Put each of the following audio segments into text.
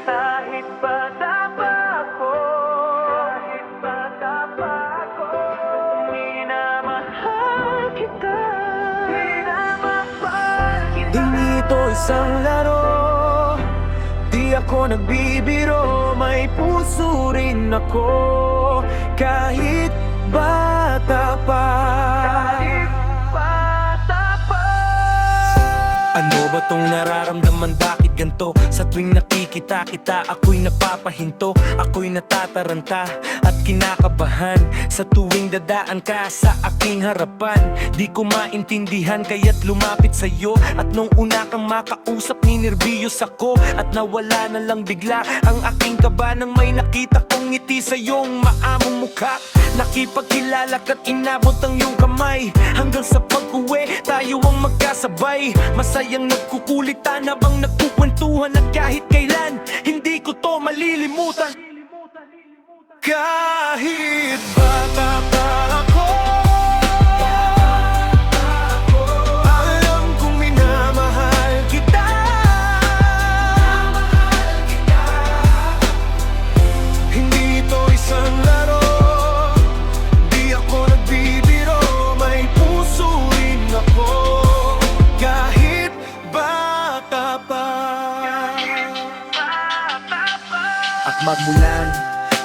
Kahit bata pa ako, minamahal kita. Hindi ito isang laro, di ako nagbibiro, may puso rin ako. Kahit bata pa. Ano ba tong nararamdaman, bakit ganito? Sa tuwing nakikita kita, ako'y napapahinto, ako'y natataranta at kinakabahan. Sa tuwing dadaan ka sa aking harapan, di ko maintindihan kaya't lumapit sa'yo. At nung una kang makausap, ninerbiyos ako at nawala na lang bigla ang aking kaba nang may nakita kong ngiti sa iyong maamong mukha. Nakipagkilala ka't inabot ang iyong kamay, hanggang sa pag-uwi tayo ang magkasabay. Masayang nagkukulitan habang nagkukwentuhan, at kahit kailan hindi ko to malilimutan. Kahit bata pa ako, alam kong minamahal kita. Hindi ito isang laro, di ako nagbibiro, may puso rin ako. Kahit bata pa. At magmulan,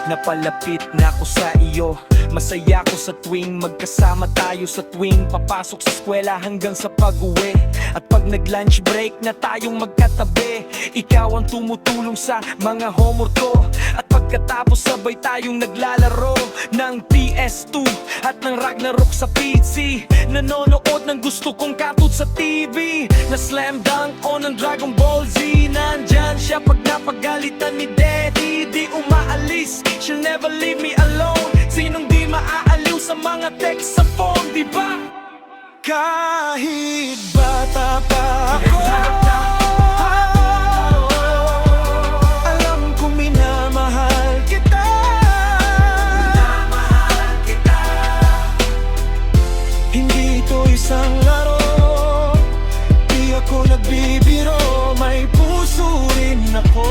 napalapit na ako sa iyo. Masaya ko sa tuwing magkasama tayo, sa tuwing papasok sa eskwela hanggang sa pag-uwi. At pag nag-lunch break na tayong magkatabi, ikaw ang tumutulong sa mga homework ko. At pagkatapos sabay tayong naglalaro ng PS2 at ng Ragnarok sa PC. Nanonood ng gusto kong katod sa TV, na Slam Dunk o ng Dragon Ball Z. Nandyan siya pag napagalitan ni Daddy, di umaalis, she'll never leave me alone. Sinong di maaaliw sa mga text sa phone, di ba? Kahit bata pa ako, alam kong minamahal kita. Hindi ito isang laro, di ako nagbibiro, may puso rin ako.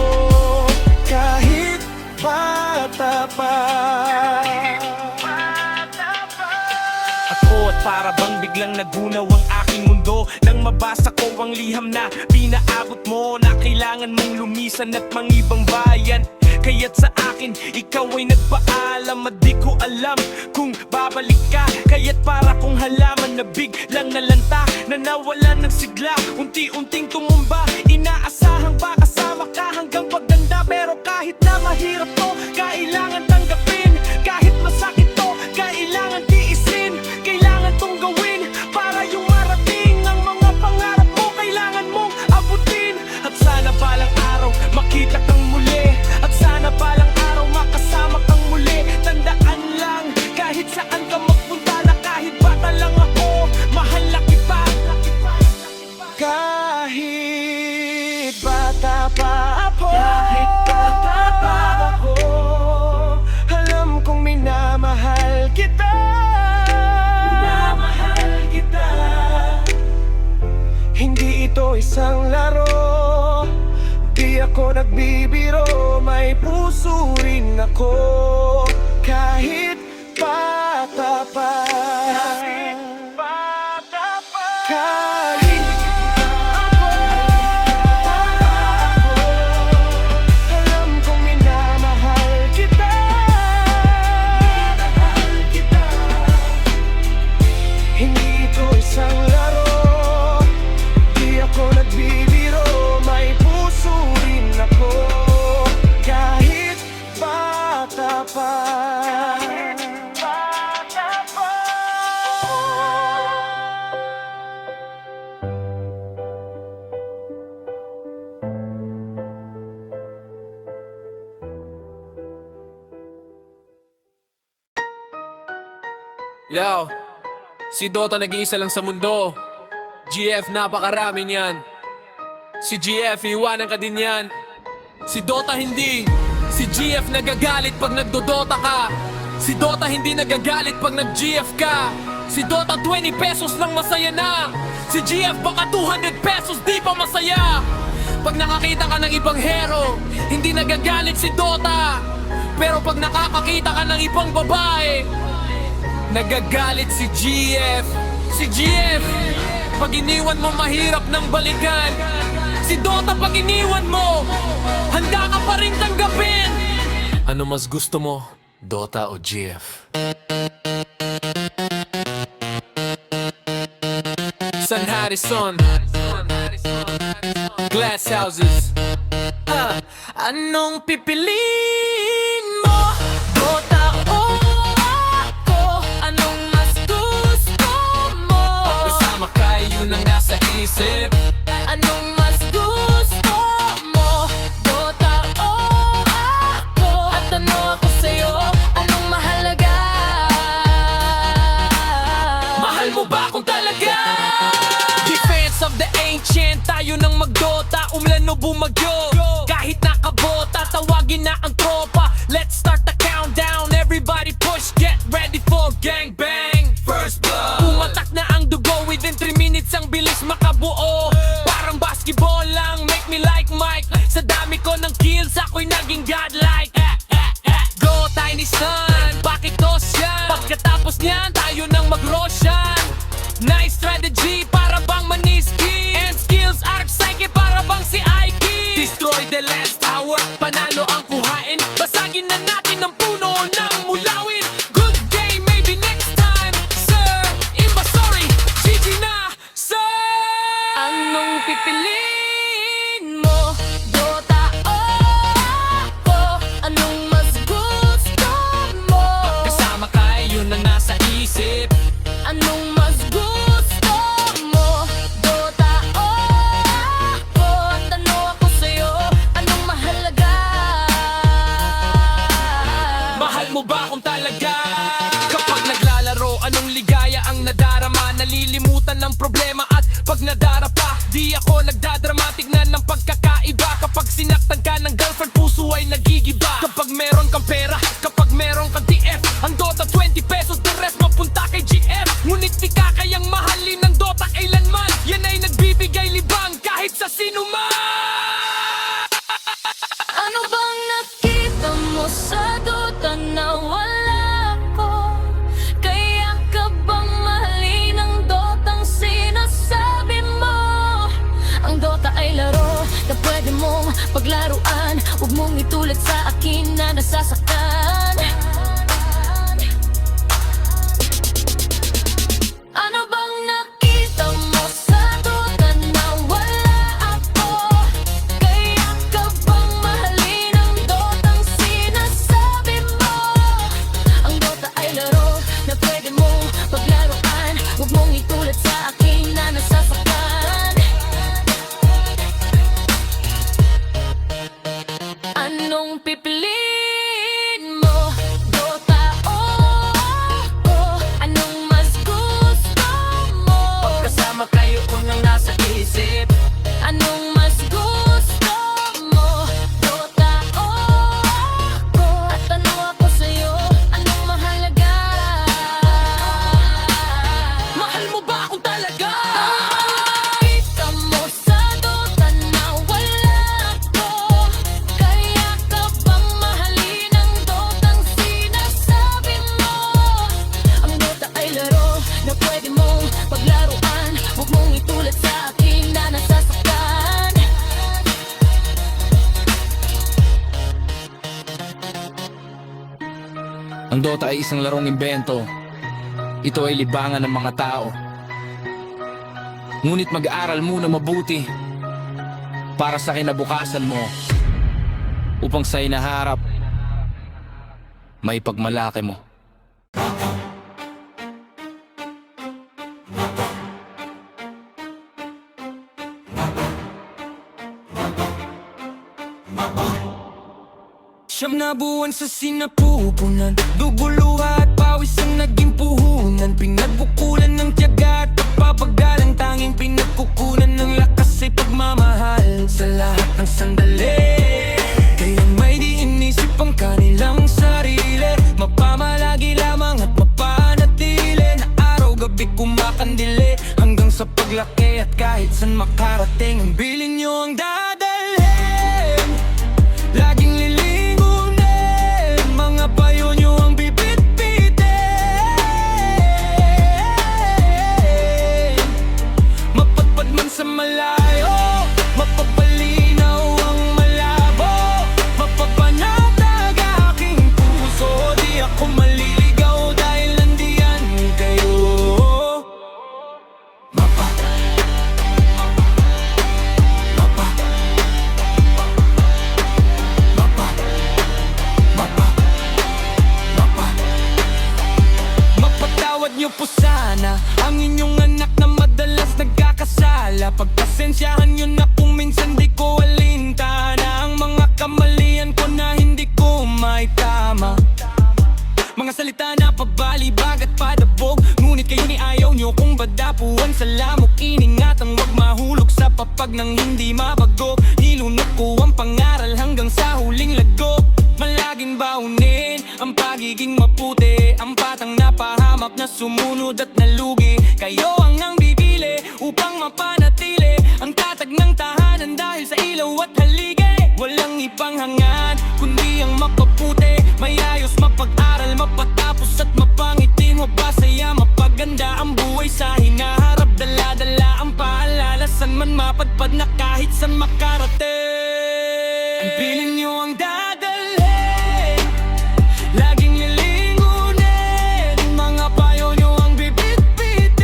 Kahit bata pa. Ako at para bang biglang nagunaw ang aking mundo nang mabasa ko ang liham na pinaabot mo, na kailangan mong lumisan at mangibang bayan. Kaya't sa akin, ikaw ay nagpaalam at di ko alam kung babalik ka. Kaya't para kong halaman na biglang nalanta, na nawalan ng sigla, unti-unting tumumba. Inaasahang ba kasama ka hanggang pagdanda, pero kahit na mahirap to, kailangan tanggapin. Kahit masakit to, kailangan tiisin. Kailangan tong gawin para yung marating ang mga pangarap mo, kailangan mong abutin. At sana balang araw makita kang muli, at sana balang araw makasama kang muli. Tandaan lang, kahit saan ka magpunta, na kahit bata lang ako, mahal na kita. Kahit bata pa ako, alam kong minamahal kita. Hindi ito isang laro, di ako nagbibiro, may puso rin ako. Kahit bata pa. Kahit bata pa. Kahit ako, alam kong minamahal kita. Hindi ito isang laro, di ako nagbibiro, may puso rin ako. Kahit bata pa. Yo, si Dota nag-iisa lang sa mundo. GF napakarami niyan. Si GF iwanan ka din yan. Si Dota hindi. Si GF nagagalit pag nagdodota ka. Si Dota hindi nagagalit pag nag-GF ka. Si Dota 20 pesos lang masaya na. Si GF baka 200 pesos di pa masaya. Pag nakakita ka ng ibang hero, hindi nagagalit si Dota. Pero pag nakakakita ka ng ibang babae, nagagalit si GF. Si GF, pag iniwan mo mahirap nang balikan. Si Dota pag iniwan mo, handa ka pa rin tanggapin. Ano mas gusto mo, Dota o GF? San Harrison, Glass Houses. Anong pipiliin mo? Dota o ako? Anong mas gusto mo? Kasama kayo nang nasa isip. Anong mas gusto mo? Dota o ako? At ano ako sa'yo? Anong mahalaga? Mahal mo ba akong talaga? Defense of the ancient, tayo nang magdota, umlan o bumagyo. Kahit nakabota, tawagin na ang tropa. Let's start the countdown, everybody push, get ready for gangbang. First blood, pumatak na ang dugo, within 3 minutes ang bilis makabuo. Parang basketball lang, make me like Mike. Sa dami ko ng kills, ako'y naging godlike. Go Tiny Son, bakit toss yan? Pagkatapos niyan, tayo nang mag-Roshan. Nice strategy, para bang Maniski. And skills, arc psyche, para bang si Aiki. Destroy the last tower, panalo ang kuhain. Basagin na natin ang puno ng mulawin. Good game, maybe next time, sir. Iba sorry, GG na, sir. Anong pipiliin mo? Dota o ako? Anong mas gusto mo? Kasama kayo na nasa isip. Anong mas gusto mo? Dota o ako? At ano ako sa'yo? Anong mahalaga? Mahal mo ba akong talaga? Kapag naglalaro, anong ligaya ang nadarama? Nalilimutan ng problema at pag nadarapa, di ako nagdadramatic na ng pagkakaiba. Kapag sinaktan ka ng girlfriend, puso ay nagigiba. Kapag meron kang pera, kapag meron kang TF, ang Dota 20 pesos, the rest mapunta kay GF. Ngunit di ka kayang mahalin ng Dota kailanman. Yan ay nagbibigay libang kahit sa sino man. Ano bang nakita mo sa Dota na wala ko? Kaya ka bang mahalin ang Dotang sinasabi mo? Ang Dota ay laro na pwede mong paglaruan. Huwag mong itulad sa akin na nasasaktan. Ano bang nakita mo sa Dota na wala ako? Kaya ka bang mahalin ang Dotang sinasabi mo? Ang Dota ay laro na pwede mong paglaruan. Huwag mong itulad sa akin na nasasaktan. Anong pipiliin mo? Dota o ako? Anong mas gusto mo? Kasama kayo unang nasa isip. Anong mas gusto mo? Dota o ako? At ano ako sa'yo? Anong mahalaga? Mahal mo ba akong talaga? Kita mo sa Dota na wala ako. Kaya ka bang mahalin ang Dotang sinasabi mo? Ang Dota ay laro na pwede mong paglaruan. Huwag mong itulad sa akin na nasasaktan. Ang Dota ay isang larong imbento. Ito ay libangan ng mga tao. Ngunit mag-aaral muna mabuti para sa kinabukasan mo upang sa inaharap may pagmalaki mo. Siyam na buwan sa sinapupunan, duguluha at pawis ang naging puhunan. Pinagbukulan ng tiyaga at pagpapagalan, tanging pinagkukunan ng lakas ay pagmamahal. Sa lahat ng sandali, kaya may di inisip ang kanilang sarili. Mapamalagi lamang at mapanatili, na araw-gabi kumakandili hanggang sa paglaki. At kahit san makarating, ang bilin nyo ang dadali. masipag nang hindi mabago. Nilunok ko ang pangaral hanggang sa huling lago. Malaging baunin ang pagiging maputi, ang patang napahamak na sumunod at nalugi. Kayo ang bibili upang mapanatili ang tatag ng tahanan dahil sa ilaw at haligi. Walang ibang hangad kundi ang mapaputi, mayayos, mapag-aral, mapatapos at mapangiti. Mapasaya, mapaganda ang buhay sa hinaharap. Dala-dala ang paalala, san man mapadpad na kahit san makarating. Ang piling nyo ang dadalhin, laging lilingunin, mga payo nyo ang bibit-bitin.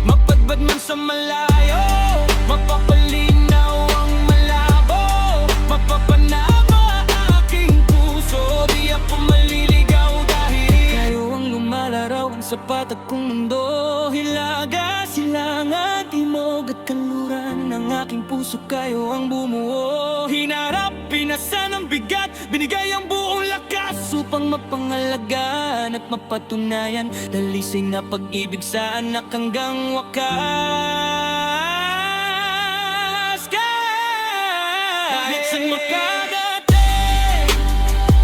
Mapadbad man sa malayo, mapapalinaw ang malabo, mapapanaba aking puso. Di ako maliligaw dahil kayo ang lumalaraw, ang sapat at kong mundo. Hilaga, silangan, timog at kanluran ng aking puso, kayo ang bumuo. Hinarap, pinasan ang bigat, binigay ang buong lakas upang mapangalagaan at mapatunayan dalisay na pag-ibig sa anak hanggang wakas. Kahit saan makarating,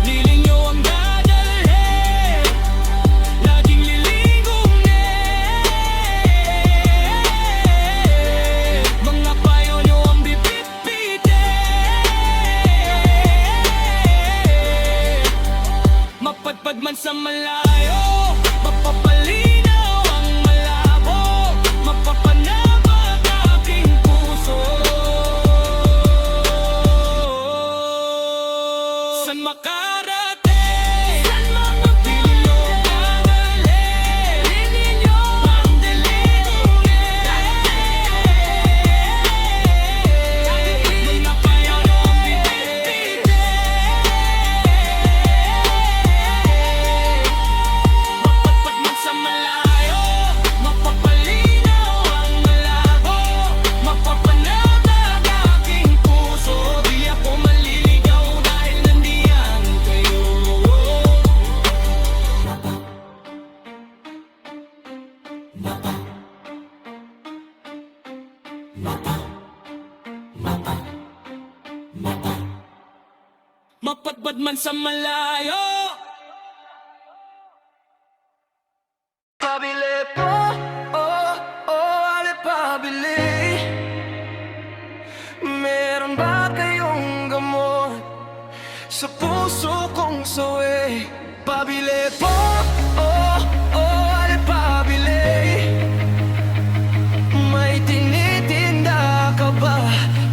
liling nyo ang dadalhin, laging lilingunin, mga payo nyo ang bibit-bitin. Mapadpad man sa malayo, mapapalinaw ang malabo, mapapanabag aking puso. San makarating, san mga piling nyo dadalhin, liling nyo ang dilingunin, mga payo nyo ang bibit-bitin. Mapadpad man sa malayo, mapapalinaw ang malabo, mapapanabag aking puso. Di ako maliligaw dahil nandiyan kayo. Mapadpad man sa malayo, pabili po, oh, oh, ale pabili. Meron ba kayong gamot sa puso kong sawi? Pabili po, oh, oh, ale pabili. May tinitinda ka ba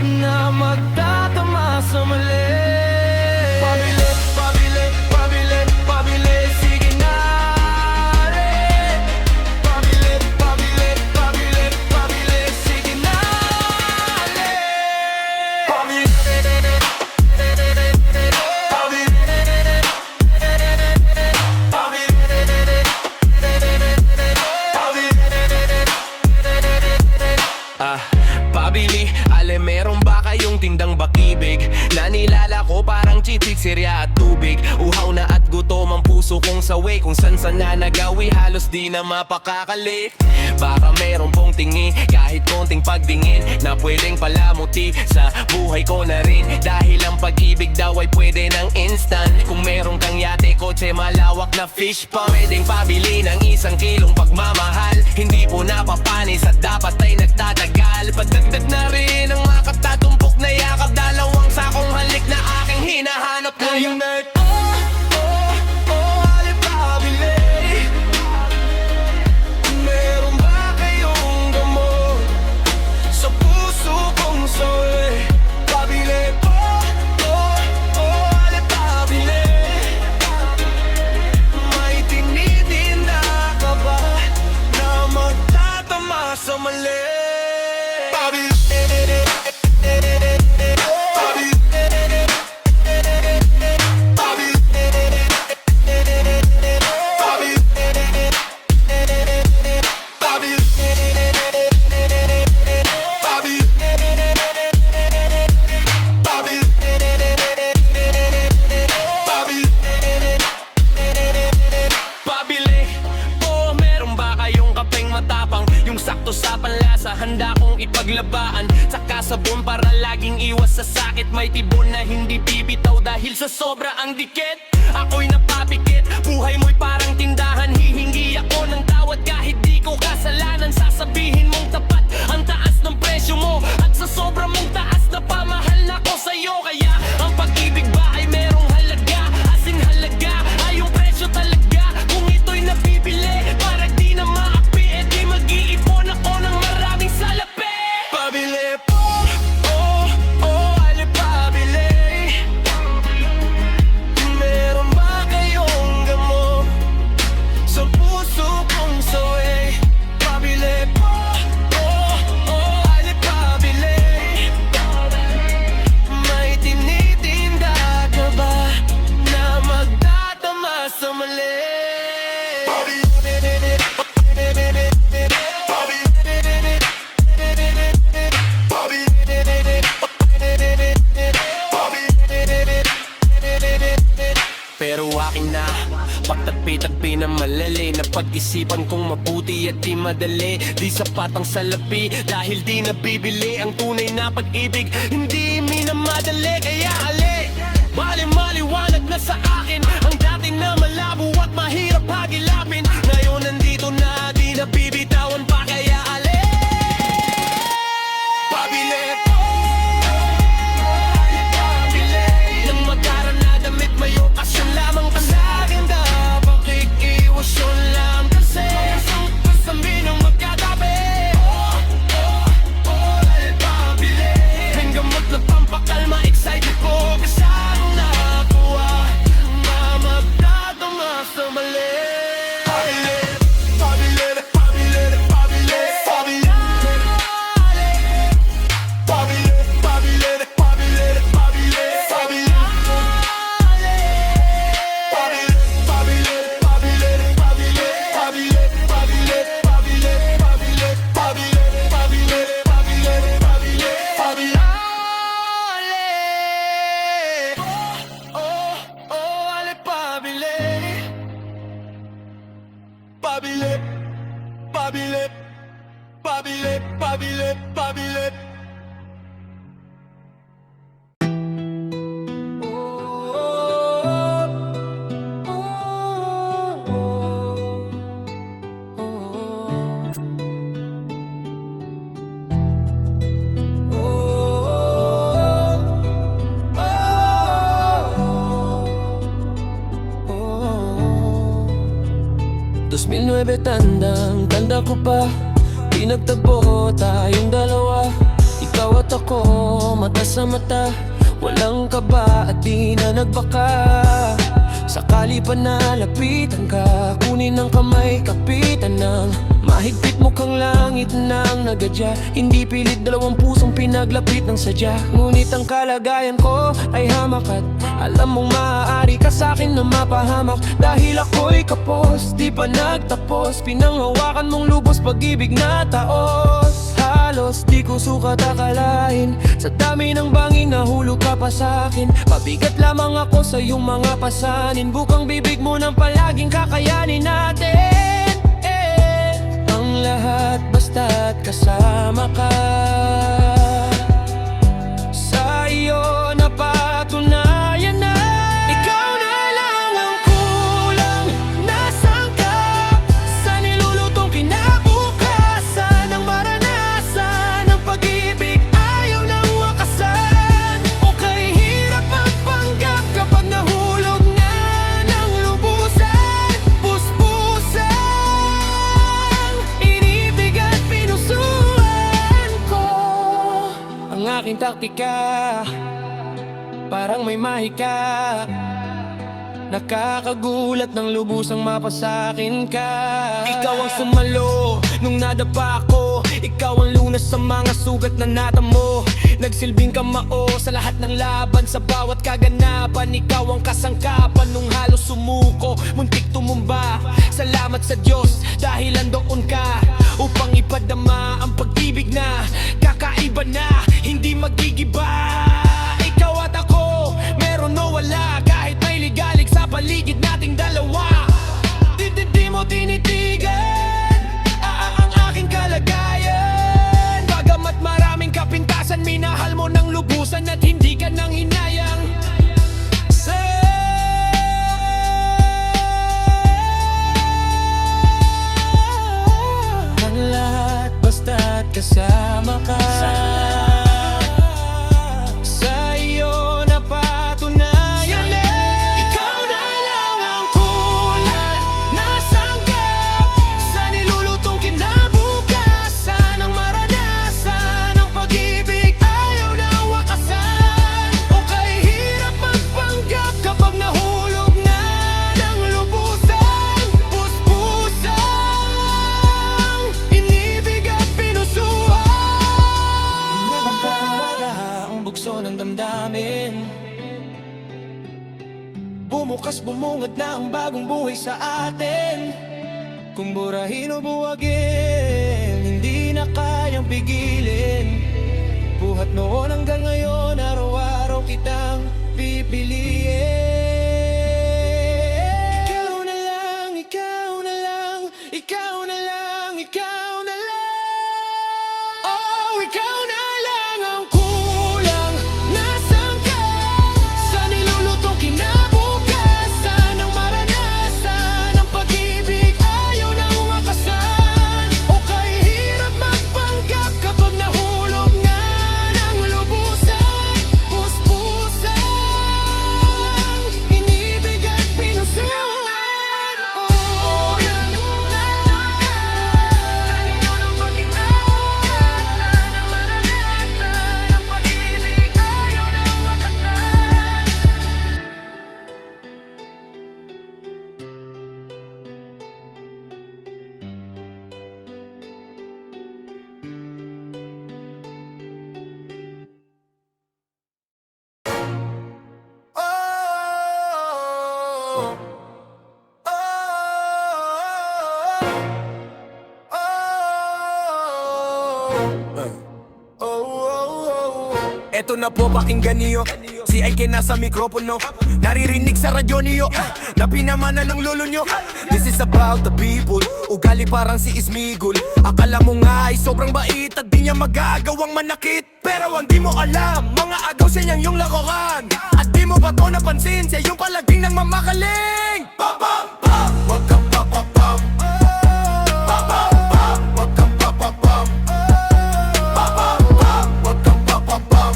na magtatama sa mali? Pabili, pabili, pabili, pabili, sige na rin. Pabili, pabili, pabili, pabili, sige na rin. Pabili, pabili, ale meron ba kayong tindang bakibig na nilalako parang chitik, sirya at tubig? Uhaw na at gutom ang puso kong sawi, kung san-san na nagawi halos di na mapakakali. Baka meron pong tingi, kahit konting pagdingin, na pwedeng palamuti sa buhay ko na rin. Dahil ang pag-ibig daw ay pwede ng instant. Kung meron kang yate, kotse, malawak na fish pond, pwedeng pabili ng 1 kilong pagmamahal. Hindi po napapanis at dapat ay nagtatagal. Pagdagdag na rin ang makatatumpok na yakap, dalawang sakong halik na aking hinahanap ngayong night. Meron ba kayong gamot sa puso kong sawi? Pabili po, oh, oh, ale pabili. May tinitinda ka ba na magtatama sa mali? Pabili, pabili po, meron ba kayong kapeng mata sa panlasa, handa kong ipaglabaan. Tsaka sabon para laging iwas sa sakit. May tibon na hindi bibitaw dahil sa sobra ang dikit. Ako'y napapikit, buhay mo'y parang tindahan. Hihingi ako ng tawad kahit di ko kasalanan. Sasabihin mong tapat ang taas ng presyo mo, at sa sobra mong taas na pamahal na ko sa'yo. Kaya ang pag-ibig ba ay merong halaga? Asing halaga ay yung presyo talaga. Kung ito'y nabibili para di na maapi, eh di mag-iipon ako ng maraming salapi. Pabili po, oh, oh, ali pabili. Meron ba kayong gamot sa puso kong sawi? Pabili po, oh, oh, ali pabili. May tinitinda ka ba na magdadama sa mali? Pero akin na pagtagpi-tagpi na malali. Na pag-isipan kong mabuti at di madali. Di sapat ang salapi dahil di nabibili. Ang tunay na pag-ibig hindi minamadali. Kaya ali, maliwanag na sa akin ang dati na malabo at mahirap hagilapin. Ngayon nandito na, di nabibitawan pa. Kaya ali, pabili po, pabili ng magkara na damit. May okasyon lamang pa sa akin. Dapat iiwas yun lang kasi kasabi ng magkatabi. Ali pabili ng gamot na pampakalma. Excited ko kasi ang nakuha na magdadama sa mali. Pabili, pabili, pabili, pabili, pabili. Pabili, pabili, pabili, pabili, pabili. Pabili, pabili, pabili, pabili. Tanda ko pa, pinagtagpo tayong dalawa. Ikaw at ako, mata sa mata, walang kaba at di na nagbaka. Sakali pa nalapitan ka, kunin ang kamay, kapitan ng mahigpit mukhang langit nang nagadya. Hindi pilit dalawang pusong pinaglapit ng sadya. Ngunit ang kalagayan ko ay hamak at alam mong maaari ka sa'kin na mapahamak. Dahil ako'y kapos, di pa nagtapos. Pinanghawakan mong lubos, pag-ibig na taos. Halos di ko sukat akalain, sa dami ng banging nahulog ka pa sa'kin. Pabigat lamang ako sa iyong mga pasanin. Bukang bibig mo nang palaging kakayanin natin ang lahat basta't kasama ka. Sa iyo napatunayan na ikaw na lang ang kulang. Nasaan ka sa nilulutong kinabukasan? Ang maranasan ng pag-ibig ayaw nang wakasan. O kay hirap magpanggap kapag nahulog na ng lubusan. Puspusan, inibig at pinusuan ko. Ang aking taktika parang may mahika, nakakagulat ng lubusang mapasakin ka. Ikaw ang sumalo nung nadapa ako, ikaw ang lunas sa mga sugat na natamo. Nagsilbing kamao sa lahat ng laban, sa bawat kaganapan. Ikaw ang kasangkapan nung halos sumuko, muntik tumumba. Salamat sa Diyos dahil andoon ka upang ipadama ang pag-ibig na kakaiba na hindi magigiba. Ikaw at ako, meron o wala, kahit may ligalig sa paligid nating dalawa. Di mo tinitigan ang aking kalagayan. kasama ka. Sa iyo napatunayan na ikaw na lang ang kulay na sanggap sa nilulutong kinabukasan. Ang maranasan ng pag-ibig ayaw na wakasan. O kay hirap magpanggap kapag nahulog na ng lubusan. Puspusang inibig at pinusuan. Nakapara ang bukso ng damdamin. Bumukas bumungad na ang bagong buhay sa atin. Kung burahin o buwagin, hindi na kayang pigilin. Buhat noon hanggang ngayon, araw-araw kitang pipiliin. Ikaw na lang, ikaw na lang, ikaw na lang, ikaw na lang. Oh, ikaw na lang ang kulang na sangkap sa nilulutong kinabukasan. Ang maranasan ng pag-ibig ayaw na wakasan. O kay hirap magpanggap kapag nahulog na ng lubusan. Puspusang inibig at pinusuan. Oh, yan na nilulutong kinabukasan. Ang maranasan ng pag-ibig ayaw na wakasan. Eto na po, pakinggan niyo. Si Ike nasa mikropono, naririnig sa radyo niyo na pinamana ng lolo nyo. This is about the people. Ugali parang si Ismigol. Akala mo nga ay sobrang bait at di niya magagawang manakit. Pero ang di mo alam, mga agaw siya niyang yung lakokan. At di mo ba to napansin, siya yung palaging nang mamakaling. Pam pam pam, wag kang papapam. Pam pam pam, wag kang papapam. Pam pam pam, wag kang papapam.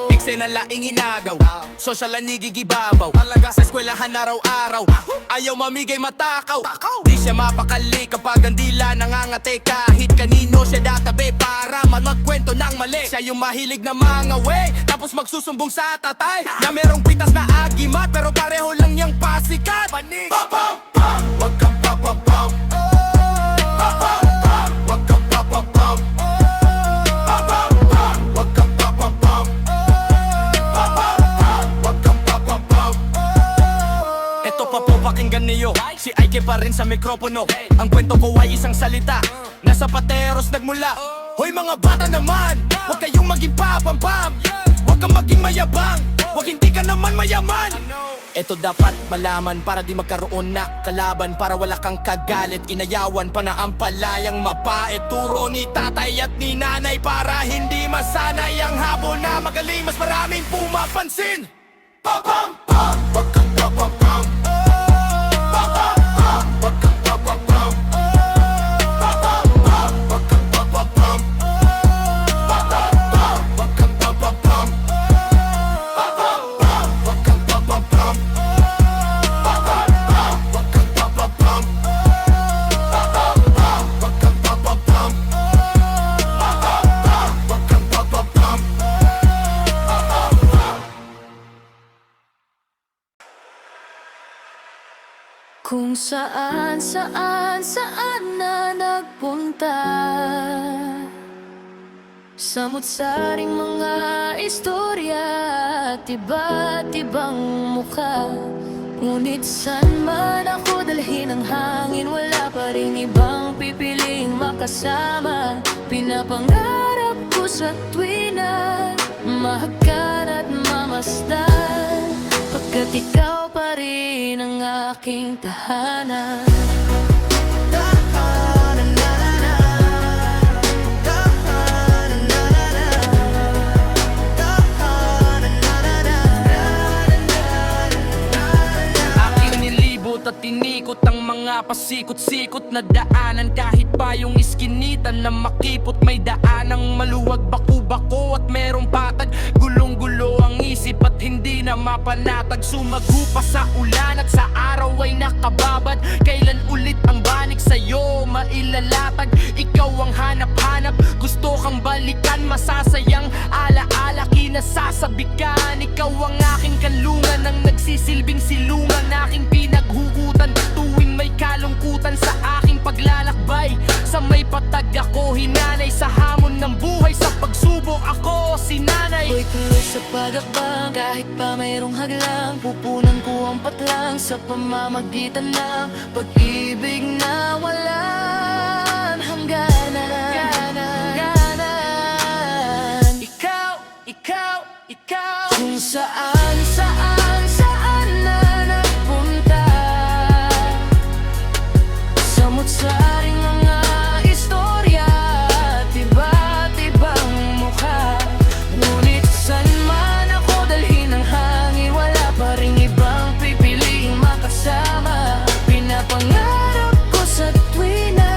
Eksena laing inagaw, sosyal ang nigigibabaw. Sa eskwelahan araw-araw, ayaw mamigay matakaw. Di siya mapakali kapag ang dila nangangate. Kahit kanino siya databi para magkwento ng mali. Siya yung mahilig na mga way, tapos magsusumbong sa tatay na merong pitas na agimat, pero pareho lang niyang pasikat. Panig! Pam pam pam, wag kang papapam. Pam pam pam, wag kang papapam. Pam pam pam, wag kang papapam. Pam pam pam, wag kang papapam. Eto pa po, pakinggan niyo. Si Ike pa rin sa mikropono. Ang kwento ko ay isang salita na sa pateros nagmula. Hoy mga bata naman, wag kayong maging papampam. Wag kang maging mayabang, wag hindi ka naman mayaman. Ito dapat malaman para di magkaroon na kalaban. Para wala kang kagalit, inayawan pa na ang palayang mapait. Turo ni tatay at ni nanay para hindi masanay ang habol na magaling. Mas maraming pumapansin. Pam pam pam, wag kang papapam. Pam pam pam, wag kang papapam. Pam pam pam, wag kang papapam. Pam pam pam, wag kang papapam. Pam pam pam, wag kang papapam. Pam pam pam, wag kang papapam. Pam pam pam, wag kang papapam. Pam pam pam, wag kang papapam. Kung saan na nagpunta, samut-saring mga istorya at iba't ibang mukha. Ngunit saan man ako dalhin ng hangin, wala pa rin ibang pipiling makasama. Pinapangarap ko sa tuwina, mahagkan at mamasdan, pagkat ikaw pa rin ang aking tahanan. Aking nilibot at tinig ikot ang mga pasikot-sikot na daanan. Kahit pa yung iskinitan na makipot, may daanang maluwag, baku-bako at merong patag. Gulong-gulo ang isip at hindi na mapanatag. Sumagu pa sa ulan at sa araw ay nakababad. Kailan ulit ang banig sa'yo mailalatag? Ikaw ang hanap-hanap, gusto kang balikan. Masasayang alaala, kinasasabikan. Ikaw ang aking kanlungan, ang nagsisilbing silungan, aking pinaghugutan tuwing may kalungkutan sa aking paglalakbay. Sa may patag ako hinanay, sa hamon ng buhay, sa pagsubok ako sinanay. Ako'y tuloy sa pagakbang, kahit pa mayroong hadlang. Pupunan ko ang patlang sa pamamagitan ng pag-ibig na walang hangganan. Ikaw, ikaw, ikaw, kung saan, saan, saan na nagpunta. Samot-saring mga istorya at iba't ibang mukha. Ngunit saan man ako dalhin ng hangin, wala pa rin ibang pipiliing makasama. Pinapangarap ko sa tuwina,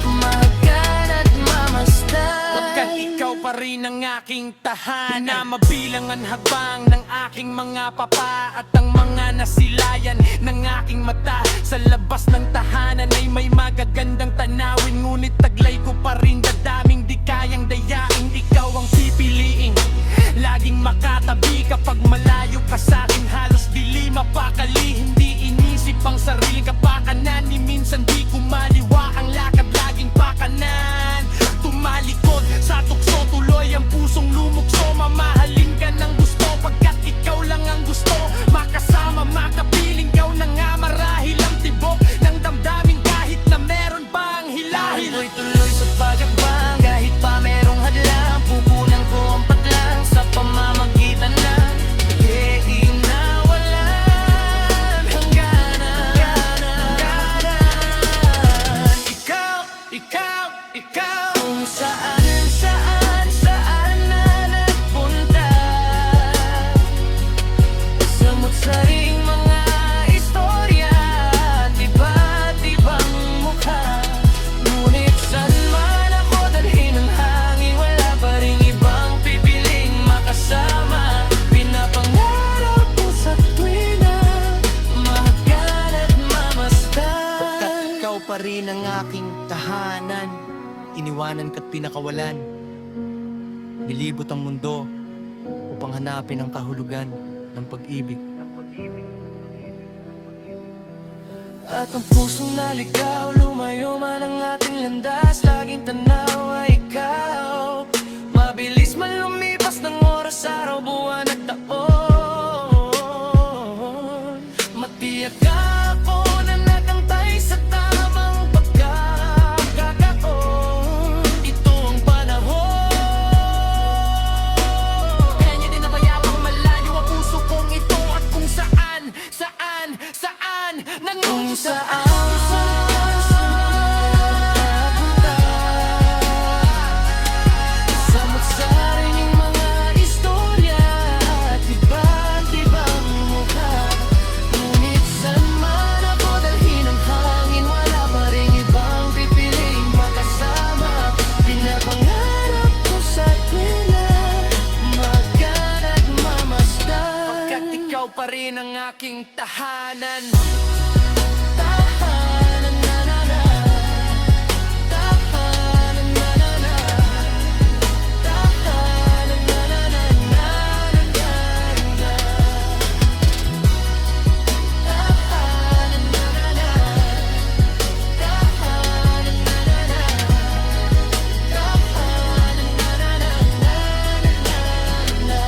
mahagan at mamasdan. Pagkat ikaw pa rin ang aking tahanan, na mabilang ang habang ng aking mga papa at ang mga nasilayan ng aking mata. Sa labas ng tahanan ay may magagandang tanawin, ngunit taglay ko pa rin dadaming di kayang dayain. Ikaw ang pipiliing laging makatabi kapag malayo ka sa'kin. Halos dili mapakali, hindi inisip ang sariling kapakanan. Ni minsan di kumaliwa ang lakad, laging pakanan. Tumalikod sa tukso, tuloy ang pusong lumukso. Mamahalin ka ng gusto pagkat ikaw lang ang gusto makasama, makapiling. Ikaw na nga marahil ang tibok ng damdamin, kahit na meron pang hilahil. Ako'y tuloy sa pagakbang, kahit pa merong hadlang. Pupunan ko ang patlang sa pamamagitan ng pag-ibig na walang hangganan. Ikaw, ikaw, ikaw, Kung saan, saan, saan na nagpunta. Samot-saring mga istorya at iba't ibang mukha. Ngunit saan man ako dalhin ng hangin, wala pa rin ibang pipiling makasama. Pinapangarap ko sa tuwina, mahagan at mamasdan. Pagkat ikaw pa rin ang aking tahanan, iniwanan ka't pinakawalan. Nilibot ang mundo upang hanapin ang kahulugan ng pag-ibig. At ang pusong naligaw, lumayo man ang ating landas. Laging tanaw ay ikaw. Mabilis man lumipas ng oras, araw, buwan at taon. Matiyak ako na nagantay sa tamang pagkakataon. Ito ang panahon. kaya niya din nabayabang malayo ang puso kong ito. At kung saan, saan, saan Kung nangungusap saan, saan, saan punta. Samot-saring yung mga istorya at iba't ibang mukha. Ngunit saan man ako dalhin ng hangin, wala pa rin ibang pipiling makasama. Pinapangarap ko sa tuwina, mahagan at mamasdan. Pagkat ikaw pa rin ang aking tahanan. Tahanan na na na, tahanan na na na, tahanan na na na na na na, tahanan na na na, tahanan na na na, tahanan na na na na na.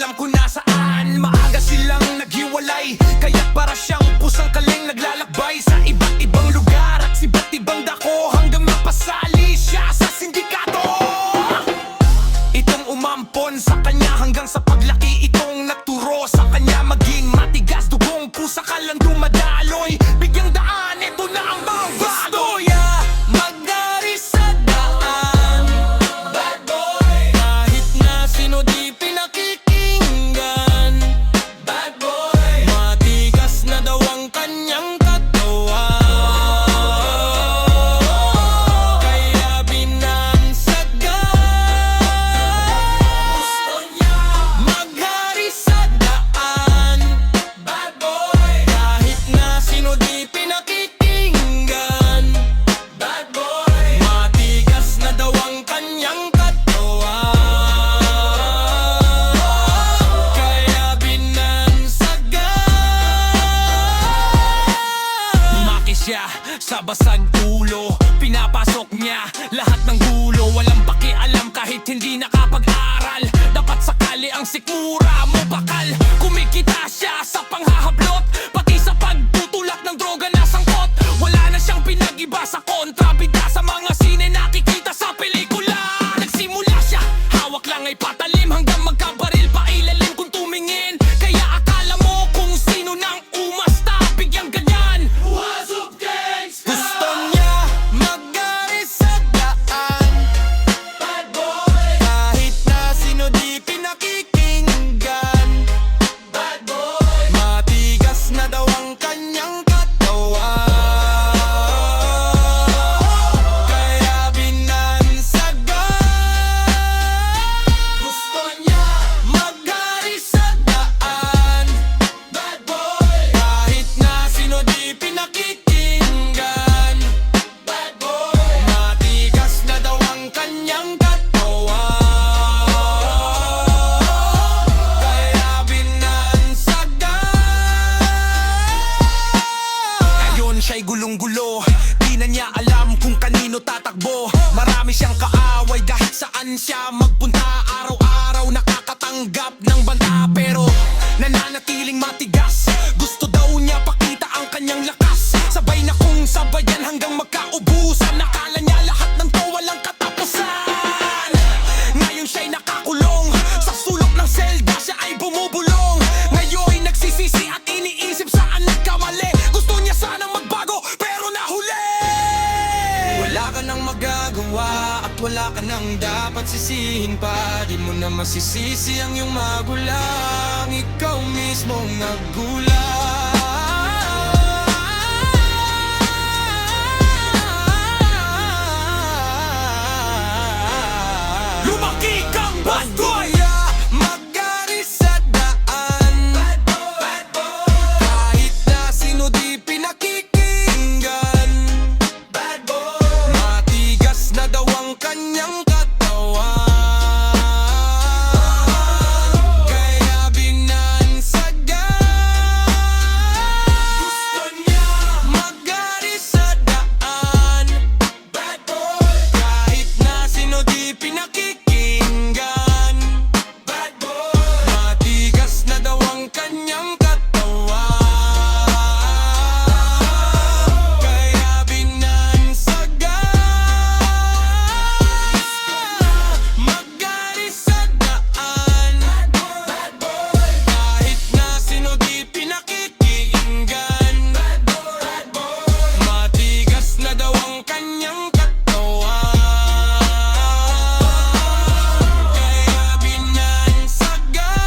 alam ko nasaan. Maaga silang naghiwalay, kaya para siyang pusang kaling naglalakbay sa iba't ibang lugar at iba't ibang dako, hanggang mapasali siya sa sindikato. Itong umampon sa kanya hanggang sa paglaki, itong nagturo sa kanya maging matigas. Dugong pusa ka lang dumadaloy, bigyang daan, ito na ang bago. Magdari sa daan, bad boy. Kahit na sino di pinakikinggan, bad boy. Matigas na daw ang kanyang katawan, kaya binansagan. Gusto niya maghari sa daan, bad boy. Kahit na sino di pinakikinggan, bad boy. Matigas na daw ang kanyang katawan, kaya binansagan. Maki siya sa basag ulo, pinapasok niya lahat ng gulo. Walang pakialam kahit hindi nakapag-aral, dapat sakali ang sikmura mo bakal. Kumikita siya sa panghahablot, pati sa pagtutulak ng droga na sangkot. Wala na siyang pinag-iba sa kontrabida, sa mga sine nakikita sa pelikula. Nagsimula siya, hawak lang ay patalim, hanggang magkabaril pa ilalim kung tumingin. Kaya akala mo kung sino nang umasta, bigyang ganyan. Gusto niya mag-ari sa daan, bad boy. Kahit na sino di pinakikinggan, bad boy. Matigas na daw ang kanyang katawan, kaya binansagan. Gusto niya mag-ari sa daan, bad boy. Kahit na sino di pinakikinggan, bad boy. Matigas na daw ang kanyang katawan, kaya binansagan. Ngayon siya'y gulong-gulo, di na niya alam kung kanino tatakbo. Marami siyang kaaway kahit saan siya magpunta. Araw-araw nakakatanggap ng banta, pero nananatiling matigas. Gusto daw niya pakita ang kanyang lakas, sabay na kung sabayan hanggang magkaubusan. Nakala niya lahat ng to walang katapusan. Ngayon siya'y nakakulong sa sulok ng selda, siya ay bumubulong. Ngayon'y nagsisisi at iniisip saan nagkamali. Gusto niya sanang magbago pero nahuli. Wala ka nang magagawa at wala ka nang dapat sisihin pa. Di mo na masisisi ang iyong magulang, ikaw mismo naggulang. Lumaki kang bad boy, mag-ari sa daan, bad boy. Kahit na sino di pinakikinggan, bad boy. Matigas na daw ang kanyang katawan, kaya binansagan. Gusto niya mag-ari sa daan, bad boy. Kahit na sino di pinakikinggan, bad boy. Matigas na daw ang kanyang katawan, kaya binansagan. Mag-ari sa daan, bad boy. Kahit na sino di pinakikinggan, bad boy. Matigas na daw ang kanyang katawan, kaya binansagan.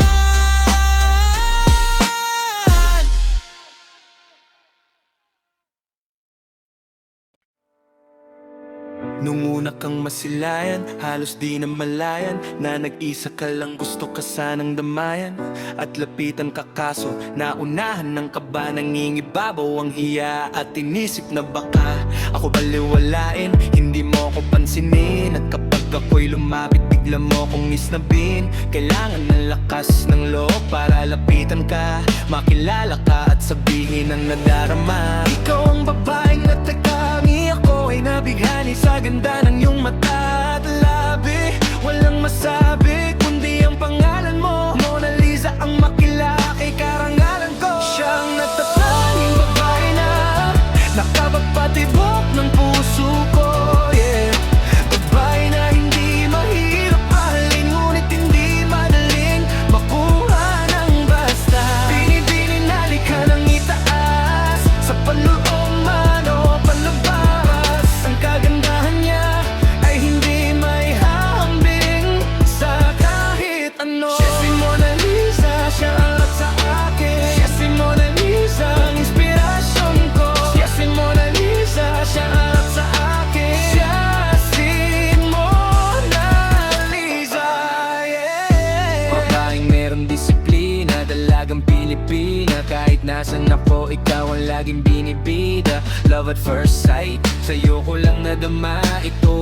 Nung una kang masilayan, halos di na malayan, na nag-isa ka lang gusto ka sanang damayan at lapitan ka, kaso naunahan ng kaba. Nangingibabaw ang hiya at inisip na baka ako baliwalain, hindi mo ako pansinin. At kapag ako'y lumapit, bigla mo kong isnabin. Kailangan ng lakas ng loob para lapitan ka, makilala ka at sabihin ang nadarama. Ikaw ang babaeng natatangi, ako ay nabighani sa ganda ng iyong mata at labi. Walang masabi kundi ang pangalan mo, Mona Lisa. nasan ako, ikaw ang laging binibida. Love at first sight, sa'yo ko lang nadama ito.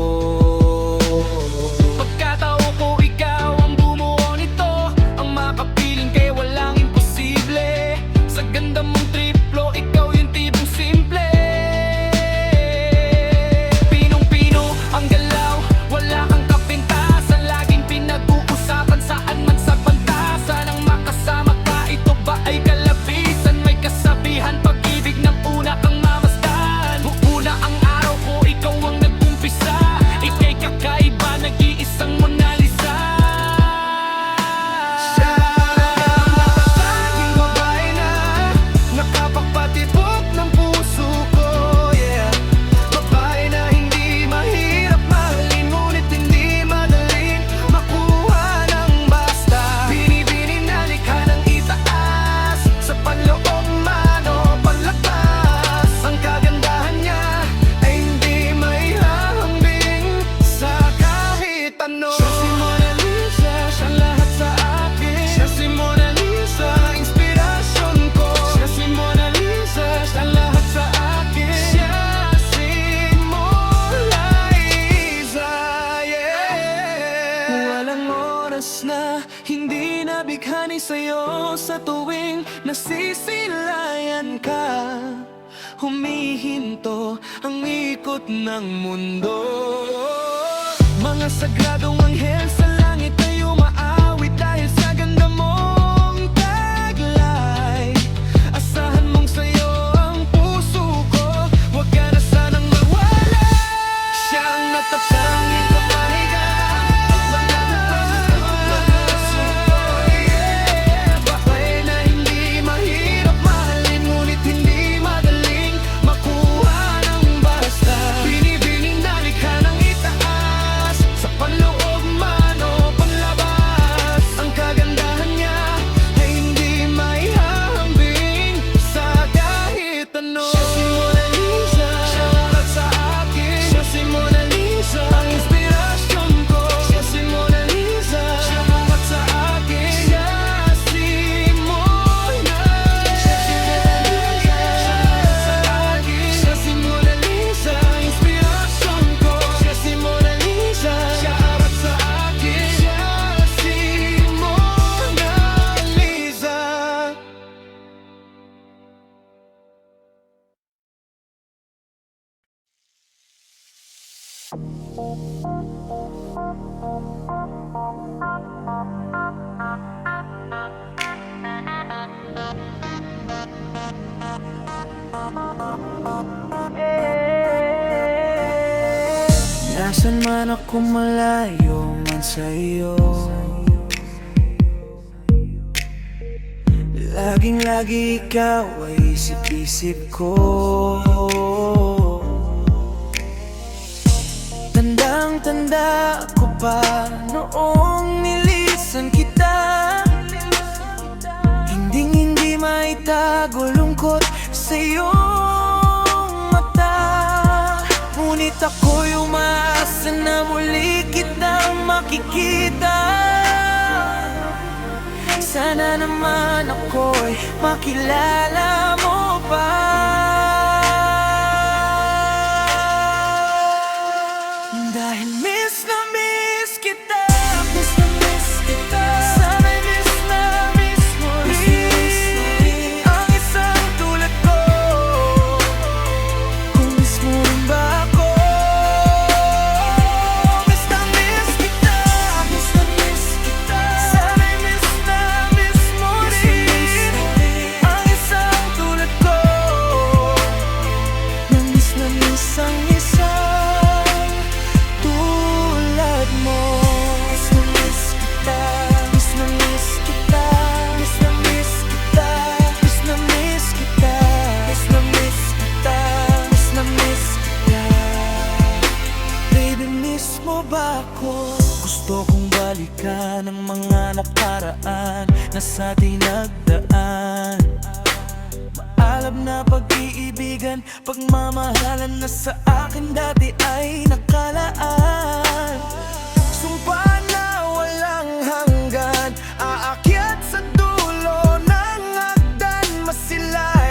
Pagkatao ko ikaw ang bumuo nito, ang makapiling kaya walang imposible. Sa ganda mong triplo, ikaw yung tipong simple. Pinong-pino ang galaw, wala kang kapintasan. Laging pinag-uusapan saan man sa bantasan. Ang makasama ka, ito ba ay kalabisan? May kasabihan, pag-ibig ng una kang mamasdan. Buuna ang araw ko, ikaw ang nag-umpisa. Ika'y kakaiba, nag-iisang Mona Lisa. Siya ang matataging babae na nakapagpatibok ng puso ko, yeah. Babae na hindi mahirap mahalin, ngunit hindi madaling makuha ng basta. Binibining na likha ng itaas, sa panloob man o panlabas. Ang kagandahan niya ay hindi may hahambing sa kahit ano. Siya si Mona Lisa, siya lahat sa akin. Siya si Mona Lisa, inspirasyon ko. Siya si Mona Lisa, siya lahat sa akin. Siya si Mona Lisa, yeah. Walang oras na hindi nabighani sa'yo sa tuwing nasisilayan ka. Humihinto ang ikot ng mundo. Mga sagradong anghel sa langit ay umaawit dahil sa ganda mong taglay. Asahan mong sa'yo ang puso ko, huwag ka na sanang mawala. Siya ang natatanging babae ka, babae na hindi mahirap mahalin, ngunit hindi madaling makuha ng basta. Binibining na likha ng itaas, sa panloob man o panlabas. Ang kagandahan niya ay hindi may hahambing sa kahit ano. Siya si Mona Lisa, siya lahat sa akin. Siya si Mona Lisa, ang inspirasyon ko. Siya si Mona Lisa, siya lahat sa akin. Siya si Mona Lisa, siya lahat sa akin. Siya si Mona Lisa, ang inspirasyon ko. Siya si Mona Lisa, siya harap sa akin. Siya si Mona Lisa. Nasaan man ako, malayo man sa'yo, laging-lagi ikaw ay isip-isip ko. Tandang-tanda ko pa noong nilisan kita. Hinding-hindi maitago lungkot sa iyong mata. Ngunit ako'y umaasa na muli kitang makikita. Sana naman ako'y makilala mo pa. Dahil miss na miss kita, miss na miss kita. Sana'y miss na miss mo rin ang isang tulad ko. Kung miss mo rin ba ako? Miss na miss kita, miss na miss kita. Sana'y miss na miss mo rin ang isang tulad ko. Na miss ang isang tulad mo. Miss na miss kita, miss na miss kita. Miss na miss kita, miss na miss kita. Miss na miss kita, miss na miss kita. Baby, miss mo ba ako? Gusto kong balikan ang mga nakaraan na sa atin nagdaan. Maalab na pag-iibigan, pagmamahalan na sa akin dati ay nakalaan. Sumpa na walang hanggan, aakyat sa dulo ng hagdan, masilayan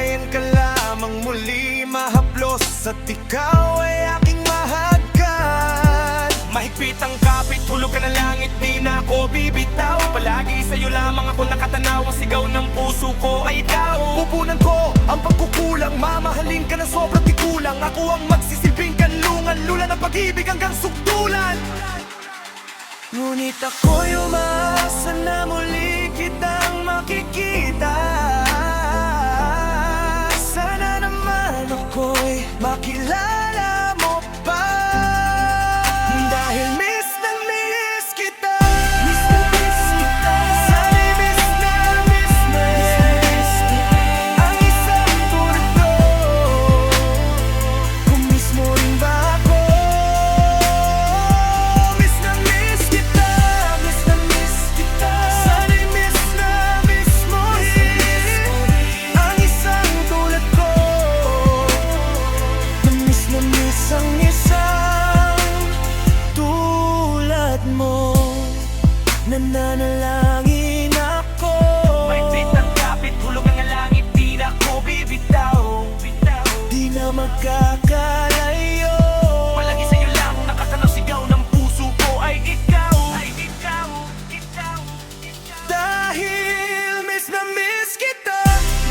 Basta't ikaw ay aking mahagkan. Mahigpit ang kapit, hulog ka ng langit, di na ako bibitaw. Palagi sa'yo lamang ako nakatanaw, ang sigaw ng puso ko ay ikaw. Pupunan ko ang pagkukulang, mamahalin ka na sobrang di kulang. Ako ang magsisilbing kanlungan, lula ng pag-ibig hanggang sukdulan. Ngunit ako'y umaasa na muli kitang makikita. Sana naman ako'y makilala mo pa. Dahil miss na miss kita. Miss na miss kita. Sana'y miss na miss mo ang isang tulad ko. Kung miss mo rin ba ako? Miss na miss kita. Miss na miss kita. Sana'y miss na miss mo ang isang tulad ko. Na miss ang isang tulad mo. Nananalangin ako. Mahigpit ang kapit, hulog ang langit, di na ako bibitaw. Di na magkakalayo. Palagi sa'yo lang nakatanaw, sigaw ng puso ko ay ikaw. Dahil miss na miss kita.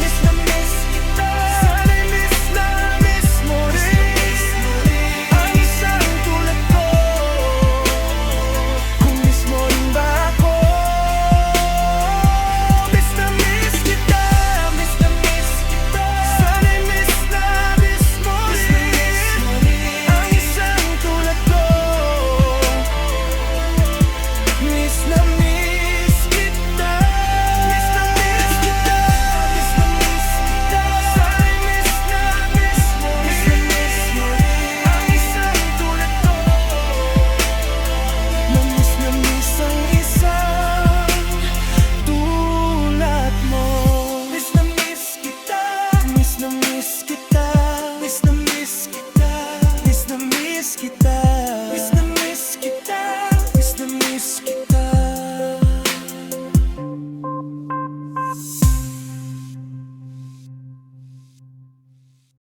Miss na miss kita. Sana'y miss na miss mo rin ang isang tulad ko. Kung miss mo rin ba ako? Miss na miss kita. Miss na miss kita. Sana'y miss na miss mo rin ang isang tulad ko. Miss na miss kita. Miss na miss kita. Miss na miss kita. Sana'y miss na miss mo rin ang isang tulad ko. Na miss ang isang tulad mo. Miss na miss kita. Miss na miss kita. Miss na miss kita. Miss na miss kita. Miss na miss kita. Miss na miss kita.